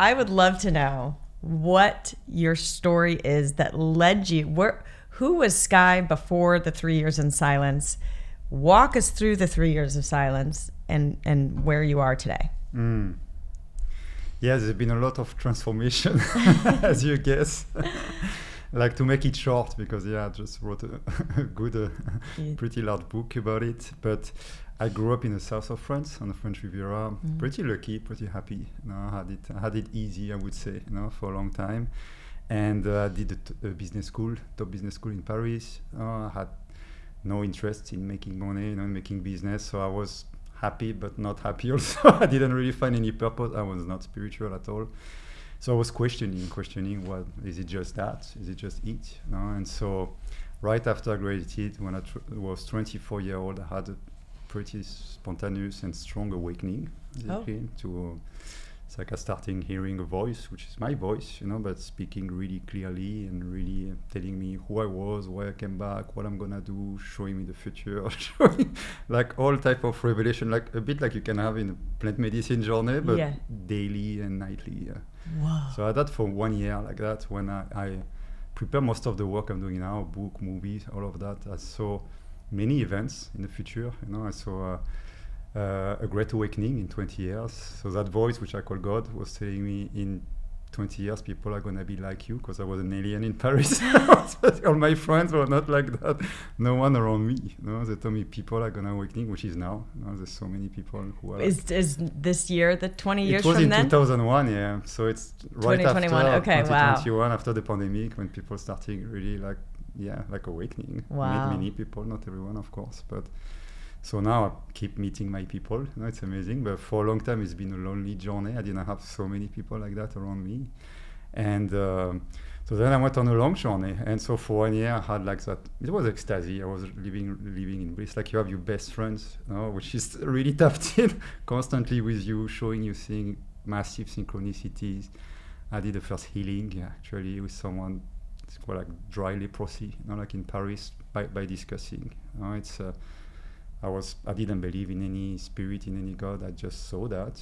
I would love to know what your story is that led you. Who was Skai before the 3 years in silence? Walk us through the 3 years of silence and where you are today. Yeah, there's been a lot of transformation, as you guess. Like, to make it short, because I just wrote a good, pretty large book about it. But I grew up in the south of France, on the French Riviera. Pretty lucky, pretty happy. I had it easy, I would say, for a long time. And I did a business school, top business school in Paris. I had no interest in making money, in making business. So I was happy, but not happy also. I didn't really find any purpose. I was not spiritual at all. So I was questioning, what is it just that? Is it just it? And so right after I graduated, when I was 24 years old, I had a pretty spontaneous and strong awakening. It's like I started hearing a voice, which is my voice, but speaking really clearly and really telling me who I was, why I came back, what I'm gonna do, showing me the future, showing like all type of revelation, like a bit like you can have in a plant medicine journey, but daily and nightly. Wow. So I had that for 1 year like that, when I prepare most of the work I'm doing now, book, movies, all of that. I saw many events in the future. I saw a great awakening in 20 years. So that voice, which I call God, was telling me in 20 years people are going to be like you, because I was an alien in Paris. All my friends were not like that. No one around me. They told me people are going to awakening, which is now. There's so many people who are. Is this year the 20 years from then? It was in 2001, yeah. So it's right 2021. after Okay, 2021, after the pandemic, when people started really like awakening. Wow. Many people, not everyone, of course, but. So now I keep meeting my people. It's amazing. But for a long time, it's been a lonely journey. I didn't have so many people like that around me. And so then I went on a long journey. And so for 1 year, I had like that. It was ecstasy. I was living in bliss. Like you have your best friends, which is really tapped in constantly with you, showing you seeing massive synchronicities. I did the first healing actually with someone. It's called like dry leprosy, like in Paris, by discussing. I didn't believe in any spirit, in any God. I just saw that.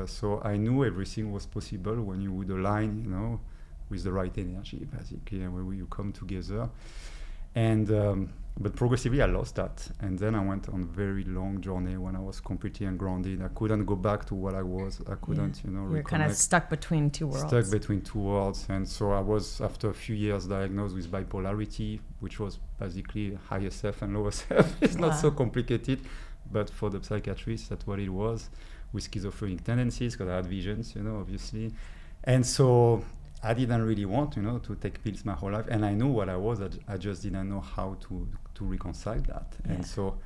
So I knew everything was possible when you would align, with the right energy, basically, and when you come together. And but progressively I lost that, and then I went on a very long journey when I was completely ungrounded. I couldn't go back to what I was. I couldn't, You're kind of stuck between two worlds. And so I was, after a few years, diagnosed with bipolarity, which was basically higher self and lower self. It's not so complicated, but for the psychiatrist, that's what it was, with schizophrenic tendencies, because I had visions, obviously. And so I didn't really want, to take pills my whole life, and I knew what I was. I just didn't know how to reconcile that. Yeah. And so,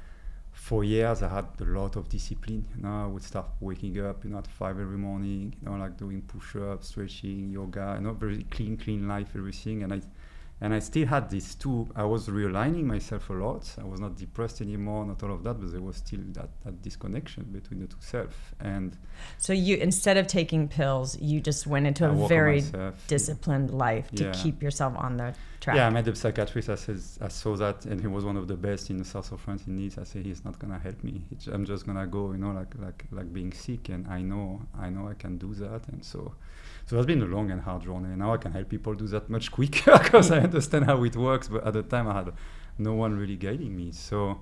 for years, I had a lot of discipline. I would start waking up, at 5 every morning. Like doing push-ups, stretching, yoga. Very clean life, everything. And I still had these two. I was realigning myself a lot. I was not depressed anymore, not all of that, but there was still that disconnection between the two selves. And so you, instead of taking pills, you just went into a very disciplined life to keep yourself on the track. Yeah, I met the psychiatrist. I saw that, and he was one of the best in the south of France in Nice. I said, he's not gonna help me. I'm just gonna go, like being sick, and I know I can do that, and so. So it's been a long and hard journey. Now I can help people do that much quicker because I understand how it works. But at the time, I had no one really guiding me. So,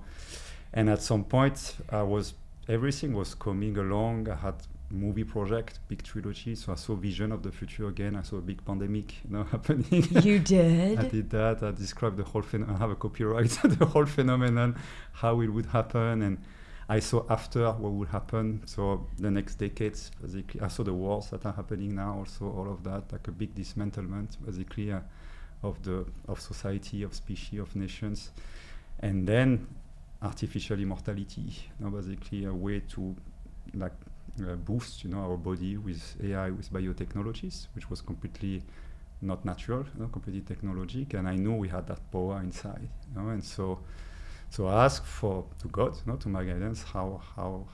and at some point, everything was coming along. I had movie project, big trilogy. So I saw vision of the future again. I saw a big pandemic, happening. You did? I did that. I described the whole phenomenon. I have a copyright, the whole phenomenon, how it would happen, and I saw after what would happen, so the next decades, basically. I saw the wars that are happening now, also all of that, like a big dismantlement, basically, of society, of species, of nations, and then artificial immortality. Basically a way to boost, our body with AI, with biotechnologies, which was completely not natural, completely technologic, and I knew we had that power inside, and so. So I asked to God, to my guidance, how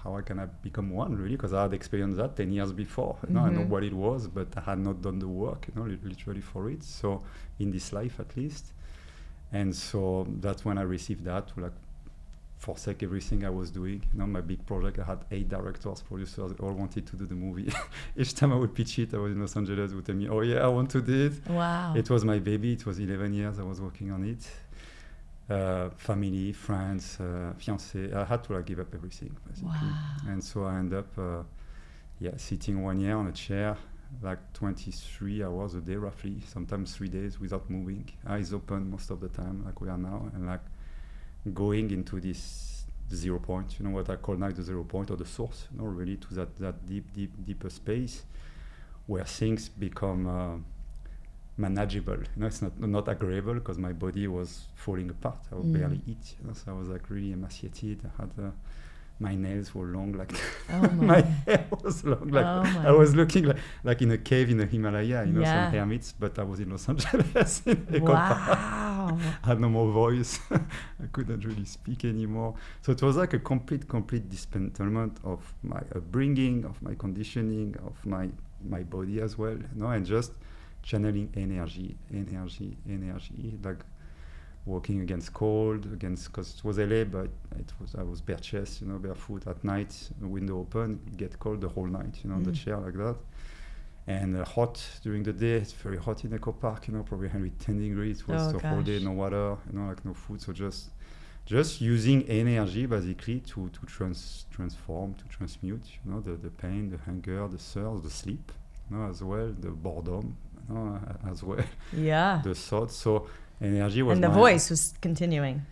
I can become one, really, because I had experienced that 10 years before. I know what it was, but I had not done the work, literally for it. So in this life, at least, and so that's when I received that to forsake everything I was doing. My big project, I had 8 directors, producers, all wanted to do the movie. Each time I would pitch it, I was in Los Angeles, would tell me, oh yeah, I want to do it. Wow. It was my baby. It was 11 years I was working on it. Family, friends, fiancé. I had to give up everything, basically. Wow. And so I ended up sitting 1 year on a chair, 23 hours a day roughly, sometimes 3 days without moving, eyes open most of the time, like we are now, and going into this 0 point, what I call now the 0 point, or the source, really to that deeper space where things become manageable. It's not agreeable because my body was falling apart. I would barely eat, so I was really emaciated. I had my nails were long, my hair was long, I was looking like in a cave in the Himalaya, some hermits, but I was in Los Angeles. Wow. I had no more voice. I couldn't really speak anymore. So it was a complete dismantlement of my upbringing, of my conditioning, of my body as well, and just channeling energy, walking against cold, because it was LA, but I was bare chest, barefoot at night, window open, get cold the whole night, on the chair like that. And hot during the day. It's very hot in Echo Park, probably 110 degrees. It was the whole day, no water, no food. So just using energy basically to transform, to transmute, the pain, the hunger, the thirst, the sleep, as well, the boredom, as well. Yeah. The thoughts. So energy was. And the voice was continuing.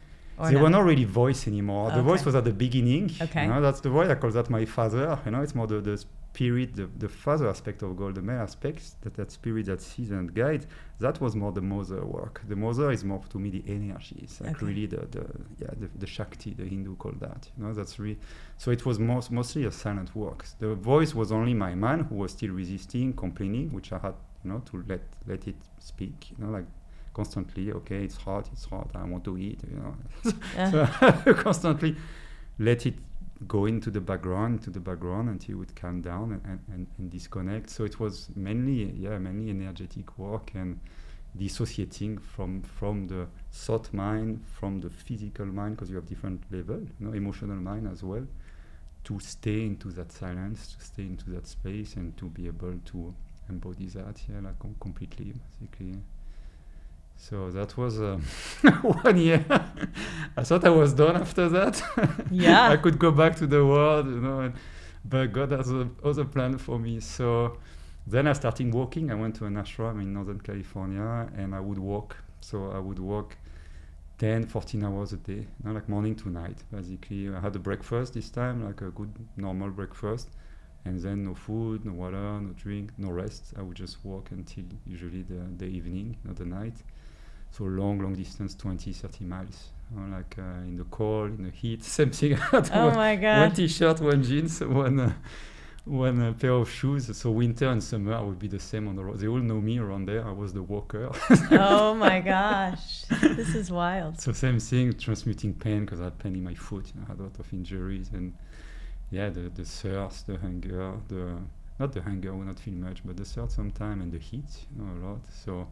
They were not really voice anymore. The voice was at the beginning. Okay. That's the voice. I call that my father. It's more the spirit, the father aspect of God, the male aspect, that spirit that sees and guides. That was more the mother work. The mother is more to me the energy. It's really the Shakti, the Hindu call that. That's really. So it was mostly a silent work. The voice was only my mind who was still resisting, complaining, which I had to let it speak. Constantly, okay, it's hot, I want to eat, So constantly let it go into the background until it would calm down and disconnect. So it was mainly energetic work and dissociating from the thought mind, from the physical mind, because you have different level, emotional mind as well, to stay into that silence, to stay into that space, and to be able to embody that, completely, basically. So that was 1 year. I thought I was done after that. Yeah. I could go back to the world, but God has other plan for me. So then I started walking. I went to an ashram in Northern California, and I would walk. So I would walk 10, 14 hours a day, morning to night, basically. I had a breakfast this time, a good normal breakfast. And then no food, no water, no drink, no rest. I would just walk until usually the evening, the night. So long distance, 20, 30 miles, in the cold, in the heat, same thing. Oh my God. 1 t-shirt, 1 jeans, one pair of shoes. So winter and summer, I would be the same on the road. They all know me around there. I was the walker. Oh my gosh, this is wild. So same thing, transmuting pain, because I had pain in my foot. I had a lot of injuries, and the thirst, the hunger, not the hunger, I will not feel much, but the thirst sometimes, and the heat, a lot. So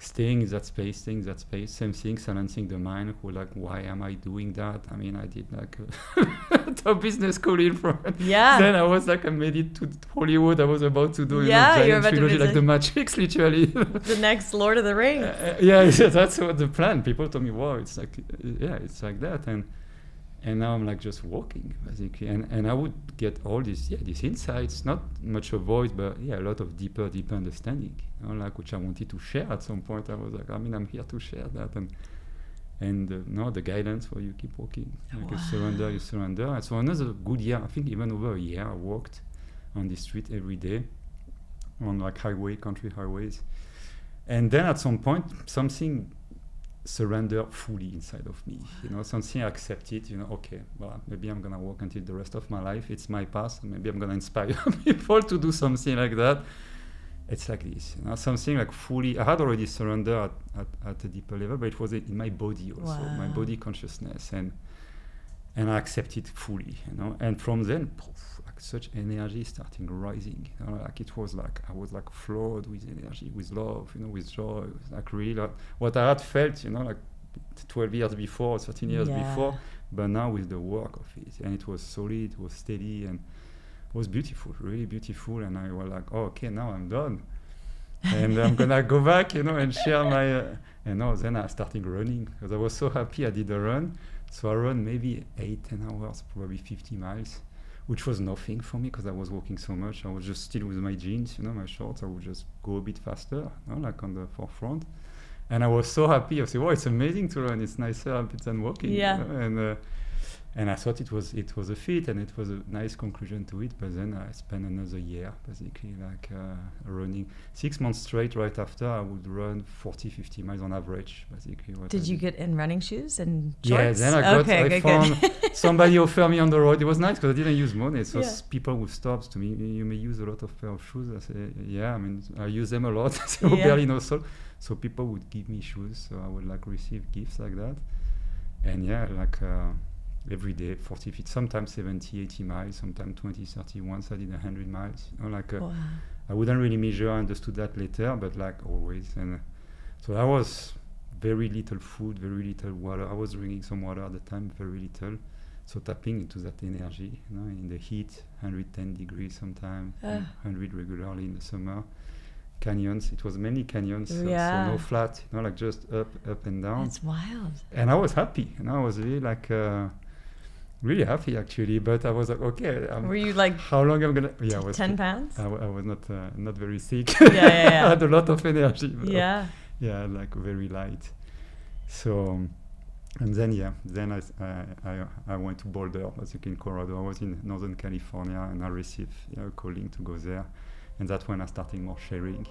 staying in that space, same thing, silencing the mind, why am I doing that? I mean, I did a top business school in France. Yeah. Then I was I made it to Hollywood. I was about to do giant trilogy, the Matrix, literally. The next Lord of the Rings. That's what the plan. People told me, wow, it's it's like that. And now I'm just walking, basically. And I would get all these insights, not much of voice, but a lot of deeper understanding, which I wanted to share at some point. I was I'm here to share that. And the guidance for you keep walking. You surrender. And so another good year, I think even over a year, I walked on the street every day on country highways. And then at some point, something surrender fully inside of me, something I accepted, okay, well, maybe I'm gonna walk until the rest of my life. It's my past, and maybe I'm gonna inspire people to do something like that. It's like this, something fully. I had already surrendered at a deeper level, but it was in my body also, my body consciousness, and I accepted fully, and from then, such energy starting rising, it was I was flowed with energy, with love, with joy, really what I had felt, 12 years before, 13 years before, but now with the work of it, and it was solid, it was steady, and it was beautiful, really beautiful. And I was like, oh, okay, now I'm done. And I'm gonna go back, and share my, then I started running because I was so happy I did a run. So I ran maybe 8-10 hours, probably 50 miles, which was nothing for me because I was walking so much. I was just still with my jeans, my shorts. I would just go a bit faster, like on the forefront. And I was so happy. I said, "Wow, it's amazing to run. It's nicer than walking." Yeah. And I thought it was a fit, and it was a nice conclusion to it. But then I spent another year, basically, running 6 months straight. Right after, I would run 40-50 miles on average, basically. Did you get in running shoes and shorts? Yeah, then I found somebody offered me on the road. It was nice because I didn't use money. So people would stop to me. You may use a lot of pair of shoes. I say, yeah, I mean, I use them a lot. So barely no soul. So people would give me shoes. So I would receive gifts like that. And every day 40 feet, sometimes 70-80 miles, sometimes 20-30. Once I did 100 miles. Wow. I wouldn't really measure. I understood that later, but always. And so that was very little food, very little water. I was drinking some water at the time, very little. So tapping into that energy, in the heat, 110 degrees sometimes, 100 regularly in the summer. Canyons, it was many canyons, so no flat, just up and down. It's wild. And I was happy, I was really really happy actually, but I was like, okay. Were you how long I'm gonna? Yeah, I was 10 pounds. I was not very sick. Yeah. I had a lot of energy. Yeah. Very light. So, and then I went to Boulder, basically in Colorado. I was in Northern California, and I received a calling to go there, and that's when I started more sharing.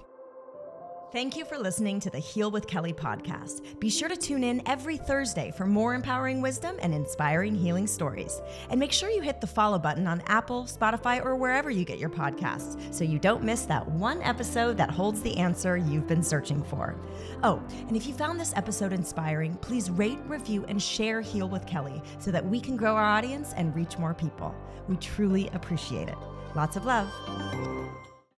Thank you for listening to the Heal with Kelly podcast. Be sure to tune in every Thursday for more empowering wisdom and inspiring healing stories. And make sure you hit the follow button on Apple, Spotify, or wherever you get your podcasts so you don't miss that one episode that holds the answer you've been searching for. Oh, and if you found this episode inspiring, please rate, review, and share Heal with Kelly so that we can grow our audience and reach more people. We truly appreciate it. Lots of love.